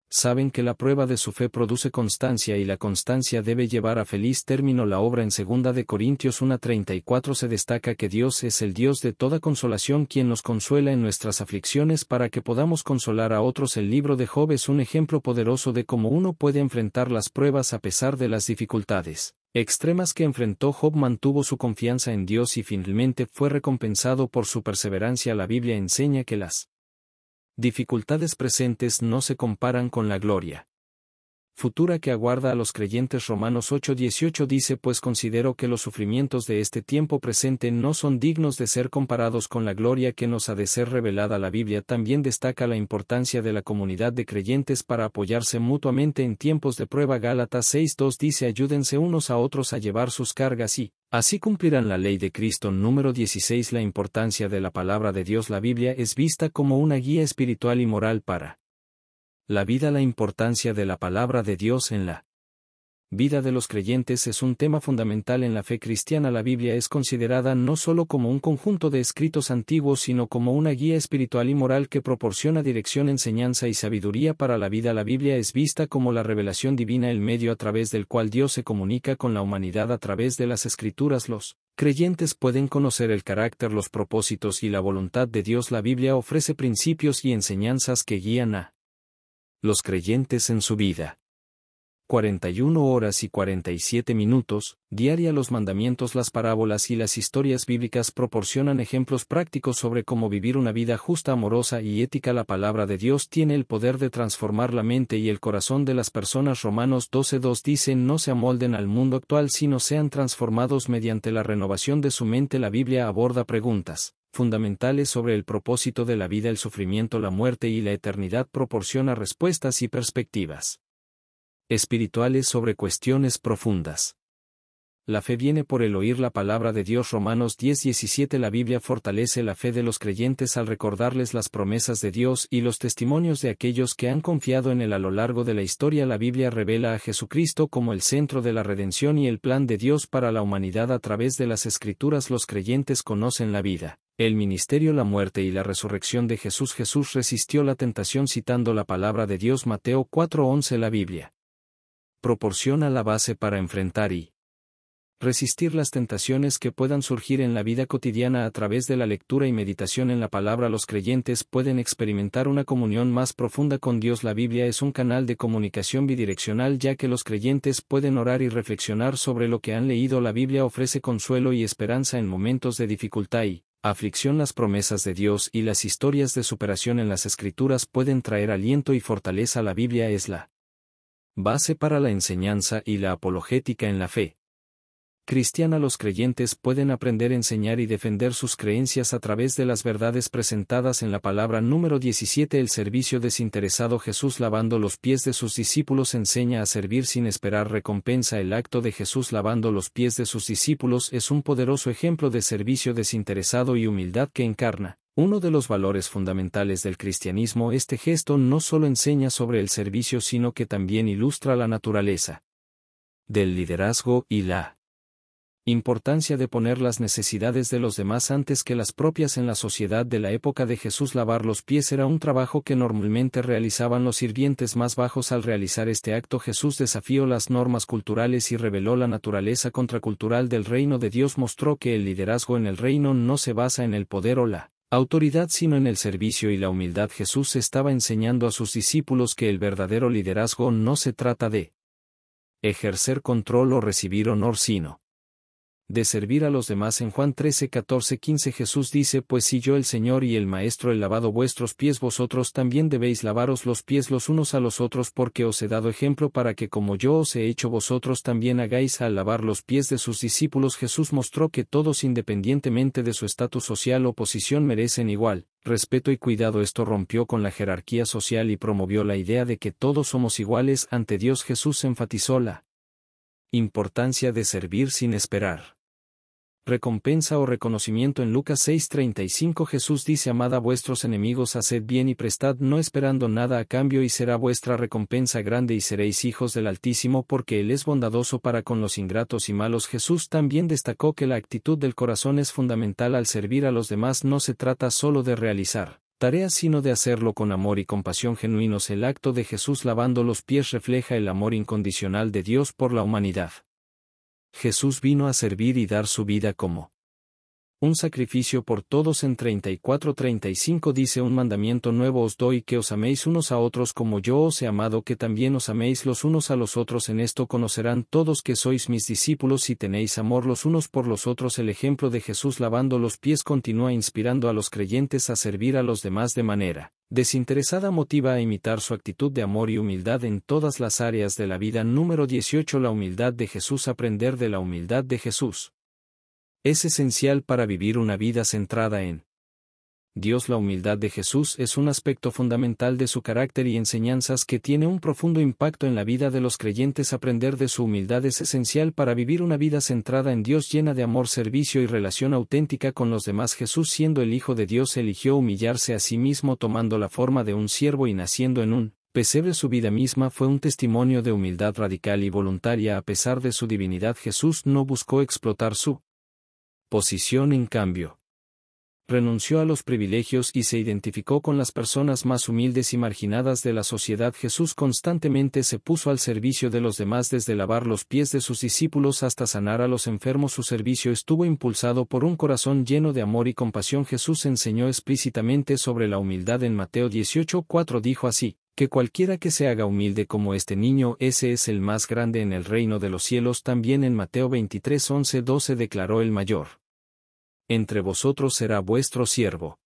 saben que la prueba de su fe produce constancia y la constancia debe llevar a feliz término la obra. En 2 de Corintios 1:34 se destaca que Dios es el Dios de toda consolación, quien nos consuela en nuestras aflicciones para que podamos consolar a otros. El libro de Job es un ejemplo poderoso de cómo uno puede enfrentar las pruebas a pesar de las dificultades extremas que enfrentó. Job mantuvo su confianza en Dios y finalmente fue recompensado por su perseverancia. La Biblia enseña que las dificultades presentes no se comparan con la gloria futura que aguarda a los creyentes. Romanos 8:18 dice: pues considero que los sufrimientos de este tiempo presente no son dignos de ser comparados con la gloria que nos ha de ser revelada. La Biblia también destaca la importancia de la comunidad de creyentes para apoyarse mutuamente en tiempos de prueba. Gálatas 6:2 dice: ayúdense unos a otros a llevar sus cargas y, así cumplirán la ley de Cristo. Número 16. La importancia de la palabra de Dios. La Biblia es vista como una guía espiritual y moral para la vida. La importancia de la palabra de Dios en la vida de los creyentes es un tema fundamental en la fe cristiana. La Biblia es considerada no solo como un conjunto de escritos antiguos, sino como una guía espiritual y moral que proporciona dirección, enseñanza y sabiduría para la vida. La Biblia es vista como la revelación divina, el medio a través del cual Dios se comunica con la humanidad. A través de las Escrituras, los creyentes pueden conocer el carácter, los propósitos y la voluntad de Dios. La Biblia ofrece principios y enseñanzas que guían a los creyentes en su vida. 41 horas y 47 minutos, diaria. Los mandamientos, las parábolas y las historias bíblicas proporcionan ejemplos prácticos sobre cómo vivir una vida justa, amorosa y ética. La palabra de Dios tiene el poder de transformar la mente y el corazón de las personas. Romanos 12:2 dice: no se amolden al mundo actual, sino sean transformados mediante la renovación de su mente. La Biblia aborda preguntas fundamentales sobre el propósito de la vida, el sufrimiento, la muerte y la eternidad. Proporciona respuestas y perspectivas espirituales sobre cuestiones profundas. La fe viene por el oír la palabra de Dios. Romanos 10:17. La Biblia fortalece la fe de los creyentes al recordarles las promesas de Dios y los testimonios de aquellos que han confiado en él a lo largo de la historia. La Biblia revela a Jesucristo como el centro de la redención y el plan de Dios para la humanidad. A través de las Escrituras, los creyentes conocen la vida, el ministerio, la muerte y la resurrección de Jesús. Jesús resistió la tentación citando la palabra de Dios. Mateo 4:11. La Biblia proporciona la base para enfrentar y resistir las tentaciones que puedan surgir en la vida cotidiana. A través de la lectura y meditación en la palabra, los creyentes pueden experimentar una comunión más profunda con Dios. La Biblia es un canal de comunicación bidireccional, ya que los creyentes pueden orar y reflexionar sobre lo que han leído. La Biblia ofrece consuelo y esperanza en momentos de dificultad y aflicción. Las promesas de Dios y las historias de superación en las Escrituras pueden traer aliento y fortaleza. La Biblia es la base para la enseñanza y la apologética en la fe cristiana. Los creyentes pueden aprender, enseñar y defender sus creencias a través de las verdades presentadas en la palabra. Número 17. El servicio desinteresado. Jesús lavando los pies de sus discípulos enseña a servir sin esperar recompensa. El acto de Jesús lavando los pies de sus discípulos es un poderoso ejemplo de servicio desinteresado y humildad que encarna uno de los valores fundamentales del cristianismo. Este gesto no solo enseña sobre el servicio, sino que también ilustra la naturaleza del liderazgo y la importancia de poner las necesidades de los demás antes que las propias. En la sociedad de la época de Jesús, lavar los pies era un trabajo que normalmente realizaban los sirvientes más bajos. Al realizar este acto, Jesús desafió las normas culturales y reveló la naturaleza contracultural del reino de Dios. Mostró que el liderazgo en el reino no se basa en el poder o la autoridad, sino en el servicio y la humildad. Jesús estaba enseñando a sus discípulos que el verdadero liderazgo no se trata de ejercer control o recibir honor, sino de servir a los demás. En Juan 13:14-15 Jesús dice: pues si yo, el Señor y el Maestro, he lavado vuestros pies, vosotros también debéis lavaros los pies los unos a los otros, porque os he dado ejemplo para que como yo os he hecho, vosotros también hagáis. Al lavar los pies de sus discípulos, Jesús mostró que todos, independientemente de su estatus social o posición, merecen igual respeto y cuidado. Esto rompió con la jerarquía social y promovió la idea de que todos somos iguales ante Dios. Jesús enfatizó la importancia de servir sin esperar recompensa o reconocimiento. En Lucas 6:35 Jesús dice: amad a vuestros enemigos, haced bien y prestad, no esperando nada a cambio, y será vuestra recompensa grande y seréis hijos del Altísimo, porque Él es bondadoso para con los ingratos y malos. Jesús también destacó que la actitud del corazón es fundamental al servir a los demás. No se trata solo de realizar tareas, sino de hacerlo con amor y compasión genuinos. El acto de Jesús lavando los pies refleja el amor incondicional de Dios por la humanidad. Jesús vino a servir y dar su vida como Un sacrificio por todos en 34:35 dice: un mandamiento nuevo os doy, que os améis unos a otros como yo os he amado, que también os améis los unos a los otros. En esto conocerán todos que sois mis discípulos, si tenéis amor los unos por los otros. El ejemplo de Jesús lavando los pies continúa inspirando a los creyentes a servir a los demás de manera desinteresada. Motiva a imitar su actitud de amor y humildad en todas las áreas de la vida. Número 18. La humildad de Jesús. Aprender de la humildad de Jesús es esencial para vivir una vida centrada en Dios. La humildad de Jesús es un aspecto fundamental de su carácter y enseñanzas que tiene un profundo impacto en la vida de los creyentes. Aprender de su humildad es esencial para vivir una vida centrada en Dios, llena de amor, servicio y relación auténtica con los demás. Jesús, siendo el Hijo de Dios, eligió humillarse a sí mismo, tomando la forma de un siervo y naciendo en un pesebre. Su vida misma fue un testimonio de humildad radical y voluntaria. A pesar de su divinidad, Jesús no buscó explotar su posición. En cambio, renunció a los privilegios y se identificó con las personas más humildes y marginadas de la sociedad. Jesús constantemente se puso al servicio de los demás, desde lavar los pies de sus discípulos hasta sanar a los enfermos. Su servicio estuvo impulsado por un corazón lleno de amor y compasión. Jesús enseñó explícitamente sobre la humildad en Mateo 18:4. Dijo así: que cualquiera que se haga humilde como este niño, ese es el más grande en el reino de los cielos. También en Mateo 23:11-12 declaró: el mayor entre vosotros será vuestro siervo.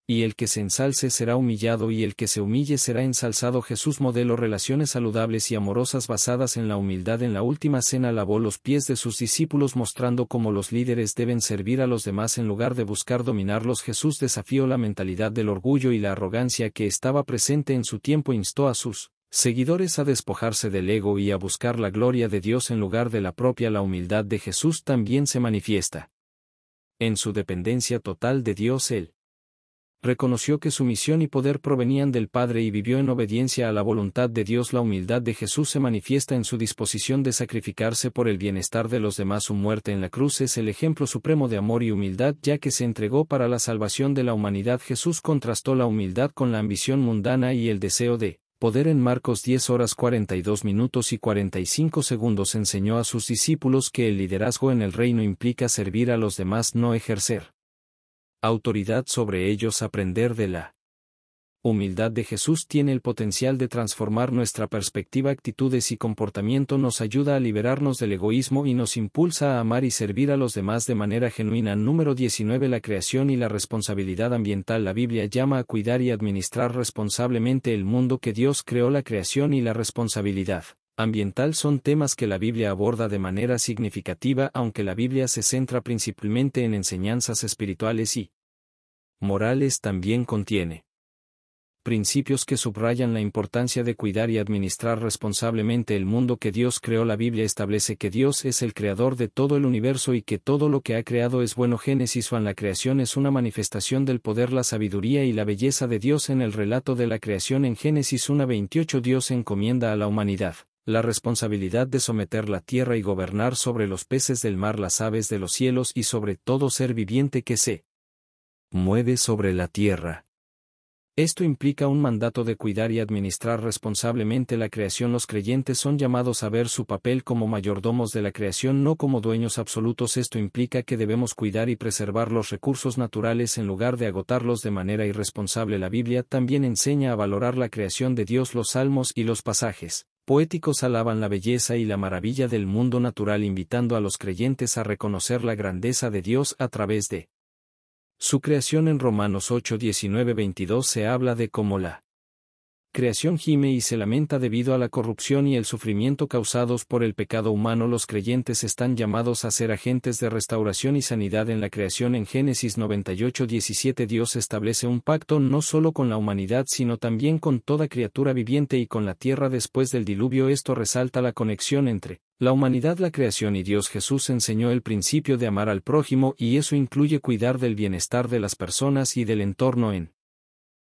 Y el que se ensalce será humillado, y el que se humille será ensalzado. Jesús modeló relaciones saludables y amorosas basadas en la humildad. En la última cena lavó los pies de sus discípulos, mostrando cómo los líderes deben servir a los demás en lugar de buscar dominarlos. Jesús desafió la mentalidad del orgullo y la arrogancia que estaba presente en su tiempo. Instó a sus seguidores a despojarse del ego y a buscar la gloria de Dios en lugar de la propia. La humildad de Jesús también se manifiesta en su dependencia total de Dios. Él reconoció que su misión y poder provenían del Padre y vivió en obediencia a la voluntad de Dios. La humildad de Jesús se manifiesta en su disposición de sacrificarse por el bienestar de los demás. Su muerte en la cruz es el ejemplo supremo de amor y humildad, ya que se entregó para la salvación de la humanidad. Jesús contrastó la humildad con la ambición mundana y el deseo de poder. En Marcos 10:42:45. Enseñó a sus discípulos que el liderazgo en el reino implica servir a los demás, no ejercer autoridad sobre ellos. Aprender de la humildad de Jesús tiene el potencial de transformar nuestra perspectiva, actitudes y comportamiento. Nos ayuda a liberarnos del egoísmo y nos impulsa a amar y servir a los demás de manera genuina. Número 19. La creación y la responsabilidad ambiental. La Biblia llama a cuidar y administrar responsablemente el mundo que Dios creó. La creación y la responsabilidad ambiental son temas que la Biblia aborda de manera significativa, aunque la Biblia se centra principalmente en enseñanzas espirituales y morales. También contiene principios que subrayan la importancia de cuidar y administrar responsablemente el mundo que Dios creó. La Biblia establece que Dios es el creador de todo el universo y que todo lo que ha creado es bueno. Génesis 1. La creación es una manifestación del poder, la sabiduría y la belleza de Dios. En el relato de la creación en Génesis 1:28, Dios encomienda a la humanidad la responsabilidad de someter la tierra y gobernar sobre los peces del mar, las aves de los cielos y sobre todo ser viviente que se mueve sobre la tierra. Esto implica un mandato de cuidar y administrar responsablemente la creación. Los creyentes son llamados a ver su papel como mayordomos de la creación, no como dueños absolutos. Esto implica que debemos cuidar y preservar los recursos naturales en lugar de agotarlos de manera irresponsable. La Biblia también enseña a valorar la creación de Dios. Los salmos y los pasajes poéticos alaban la belleza y la maravilla del mundo natural, invitando a los creyentes a reconocer la grandeza de Dios a través de su creación. En Romanos 8:19-22 se habla de cómo la creación gime y se lamenta debido a la corrupción y el sufrimiento causados por el pecado humano. Los creyentes están llamados a ser agentes de restauración y sanidad en la creación. En Génesis 98:17 Dios establece un pacto no solo con la humanidad sino también con toda criatura viviente y con la tierra después del diluvio. Esto resalta la conexión entre la humanidad, la creación y Dios. Jesús enseñó el principio de amar al prójimo, y eso incluye cuidar del bienestar de las personas y del entorno en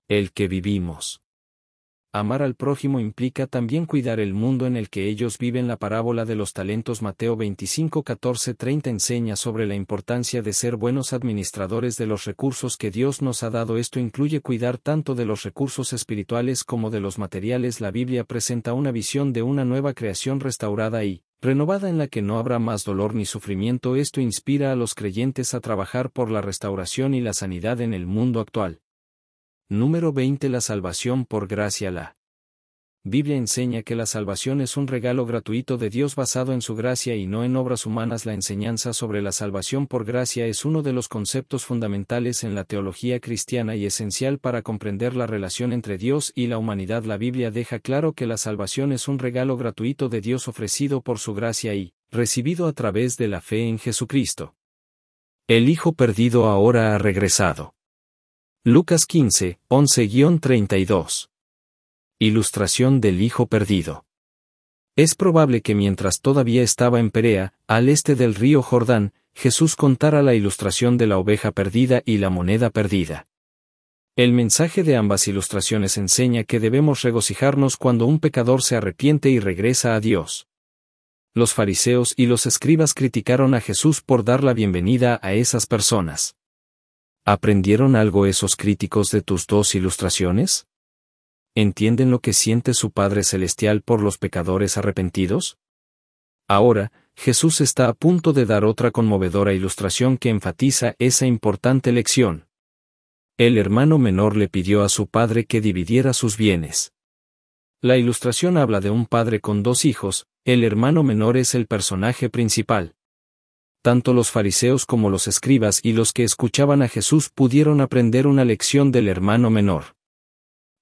el que vivimos. Amar al prójimo implica también cuidar el mundo en el que ellos viven. La parábola de los talentos Mateo 25:14-30 enseña sobre la importancia de ser buenos administradores de los recursos que Dios nos ha dado. Esto incluye cuidar tanto de los recursos espirituales como de los materiales. La Biblia presenta una visión de una nueva creación restaurada y renovada en la que no habrá más dolor ni sufrimiento. Esto inspira a los creyentes a trabajar por la restauración y la sanidad en el mundo actual. Número 20. La salvación por gracia. La Biblia enseña que la salvación es un regalo gratuito de Dios basado en su gracia y no en obras humanas. La enseñanza sobre la salvación por gracia es uno de los conceptos fundamentales en la teología cristiana y esencial para comprender la relación entre Dios y la humanidad. La Biblia deja claro que la salvación es un regalo gratuito de Dios ofrecido por su gracia y recibido a través de la fe en Jesucristo. El Hijo perdido ahora ha regresado. Lucas 15, 11-32. Ilustración del Hijo perdido. Es probable que mientras todavía estaba en Perea, al este del río Jordán, Jesús contara la ilustración de la oveja perdida y la moneda perdida. El mensaje de ambas ilustraciones enseña que debemos regocijarnos cuando un pecador se arrepiente y regresa a Dios. Los fariseos y los escribas criticaron a Jesús por dar la bienvenida a esas personas. ¿Aprendieron algo esos críticos de tus dos ilustraciones? ¿Entienden lo que siente su Padre Celestial por los pecadores arrepentidos? Ahora, Jesús está a punto de dar otra conmovedora ilustración que enfatiza esa importante lección. El hermano menor le pidió a su padre que dividiera sus bienes. La ilustración habla de un padre con dos hijos. El hermano menor es el personaje principal. Tanto los fariseos como los escribas y los que escuchaban a Jesús pudieron aprender una lección del hermano menor.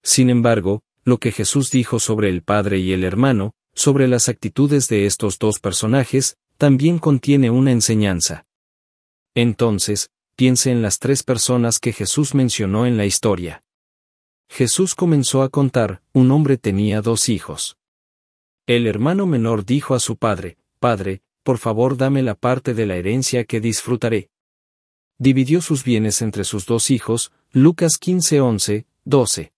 Sin embargo, lo que Jesús dijo sobre el padre y el hermano, sobre las actitudes de estos dos personajes, también contiene una enseñanza. Entonces, piense en las tres personas que Jesús mencionó en la historia. Jesús comenzó a contar: un hombre tenía dos hijos. El hermano menor dijo a su padre: Padre, por favor dame la parte de la herencia que disfrutaré. Dividió sus bienes entre sus dos hijos. Lucas 15, 11, 12.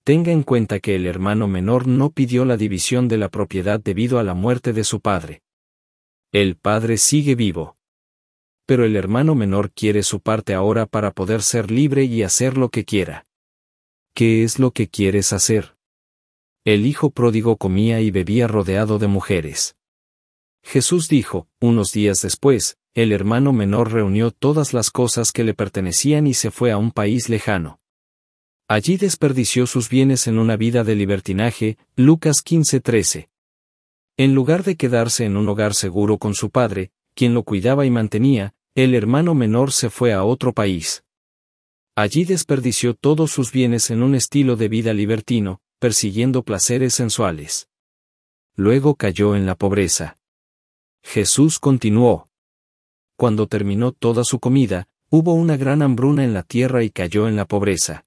Tenga en cuenta que el hermano menor no pidió la división de la propiedad debido a la muerte de su padre. El padre sigue vivo. Pero el hermano menor quiere su parte ahora para poder ser libre y hacer lo que quiera. ¿Qué es lo que quieres hacer? El hijo pródigo comía y bebía rodeado de mujeres. Jesús dijo: unos días después, el hermano menor reunió todas las cosas que le pertenecían y se fue a un país lejano. Allí desperdició sus bienes en una vida de libertinaje. Lucas 15:13. En lugar de quedarse en un hogar seguro con su padre, quien lo cuidaba y mantenía, el hermano menor se fue a otro país. Allí desperdició todos sus bienes en un estilo de vida libertino, persiguiendo placeres sensuales. Luego cayó en la pobreza. Jesús continuó. Cuando terminó toda su comida, hubo una gran hambruna en la tierra y cayó en la pobreza.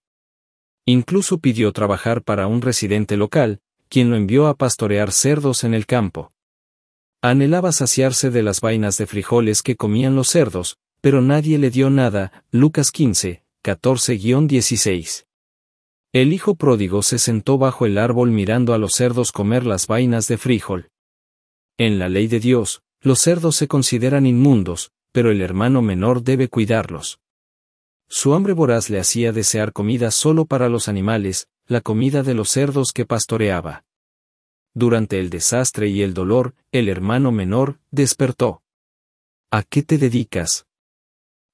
Incluso pidió trabajar para un residente local, quien lo envió a pastorear cerdos en el campo. Anhelaba saciarse de las vainas de frijoles que comían los cerdos, pero nadie le dio nada. Lucas 15, 14-16. El hijo pródigo se sentó bajo el árbol mirando a los cerdos comer las vainas de frijol. En la ley de Dios, los cerdos se consideran inmundos, pero el hermano menor debe cuidarlos. Su hambre voraz le hacía desear comida solo para los animales, la comida de los cerdos que pastoreaba. Durante el desastre y el dolor, el hermano menor despertó. ¿A qué te dedicas?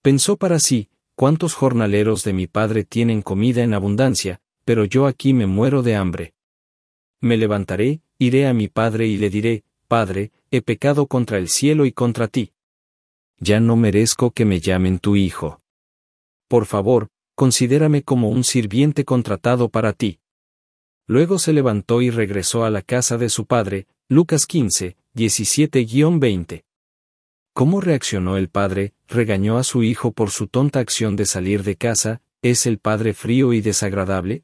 Pensó para sí: ¿cuántos jornaleros de mi padre tienen comida en abundancia, pero yo aquí me muero de hambre? Me levantaré, iré a mi padre y le diré: Padre, he pecado contra el cielo y contra ti. Ya no merezco que me llamen tu hijo. Por favor, considérame como un sirviente contratado para ti. Luego se levantó y regresó a la casa de su padre. Lucas 15, 17-20. ¿Cómo reaccionó el padre? ¿Regañó a su hijo por su tonta acción de salir de casa? ¿Es el padre frío y desagradable?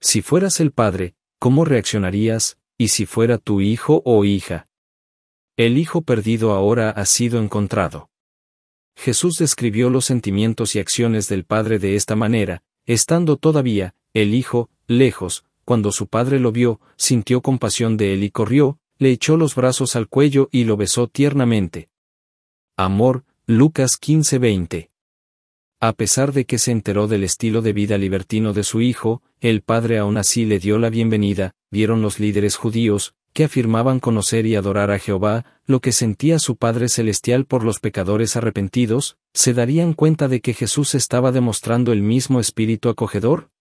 Si fueras el padre, ¿cómo reaccionarías? ¿Y si fuera tu hijo o hija? El hijo perdido ahora ha sido encontrado. Jesús describió los sentimientos y acciones del padre de esta manera: estando todavía el hijo lejos, cuando su padre lo vio, sintió compasión de él y corrió, le echó los brazos al cuello y lo besó tiernamente. Amor. Lucas 15:20. A pesar de que se enteró del estilo de vida libertino de su hijo, el padre aún así le dio la bienvenida. Vieron los líderes judíos que afirmaban conocer y adorar a Jehová, lo que sentía su Padre Celestial por los pecadores arrepentidos, ¿se darían cuenta de que Jesús estaba demostrando el mismo espíritu acogedor?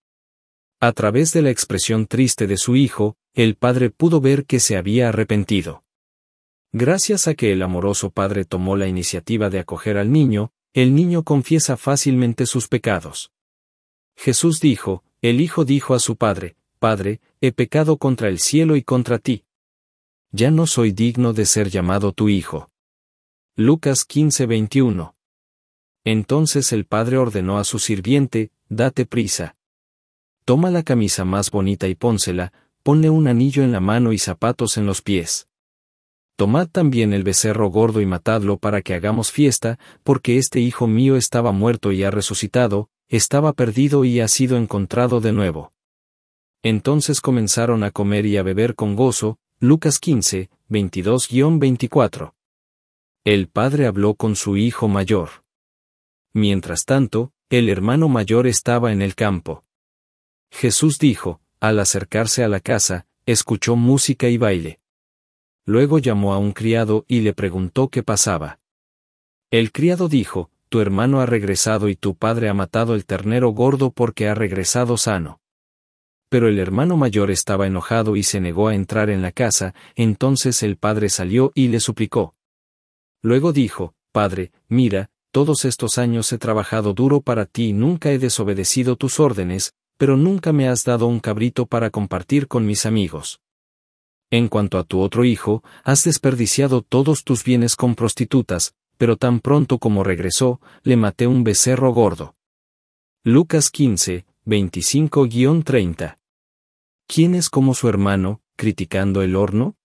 A través de la expresión triste de su Hijo, el Padre pudo ver que se había arrepentido. Gracias a que el amoroso Padre tomó la iniciativa de acoger al niño, el niño confiesa fácilmente sus pecados. Jesús dijo, el Hijo dijo a su Padre, Padre, he pecado contra el cielo y contra ti. Ya no soy digno de ser llamado tu Hijo. Lucas 15:21. Entonces el Padre ordenó a su sirviente, date prisa. Toma la camisa más bonita y pónsela, ponle un anillo en la mano y zapatos en los pies. Tomad también el becerro gordo y matadlo para que hagamos fiesta, porque este hijo mío estaba muerto y ha resucitado, estaba perdido y ha sido encontrado de nuevo. Entonces comenzaron a comer y a beber con gozo. Lucas 15, 22-24. El padre habló con su hijo mayor. Mientras tanto, el hermano mayor estaba en el campo. Jesús dijo, al acercarse a la casa, escuchó música y baile. Luego llamó a un criado y le preguntó qué pasaba. El criado dijo, tu hermano ha regresado y tu padre ha matado el ternero gordo porque ha regresado sano. Pero el hermano mayor estaba enojado y se negó a entrar en la casa, entonces el padre salió y le suplicó. Luego dijo, Padre, mira, todos estos años he trabajado duro para ti y nunca he desobedecido tus órdenes, pero nunca me has dado un cabrito para compartir con mis amigos. En cuanto a tu otro hijo, has desperdiciado todos tus bienes con prostitutas, pero tan pronto como regresó, le maté un becerro gordo. Lucas 15, 25-30. ¿Quién es como su hermano, criticando el horno?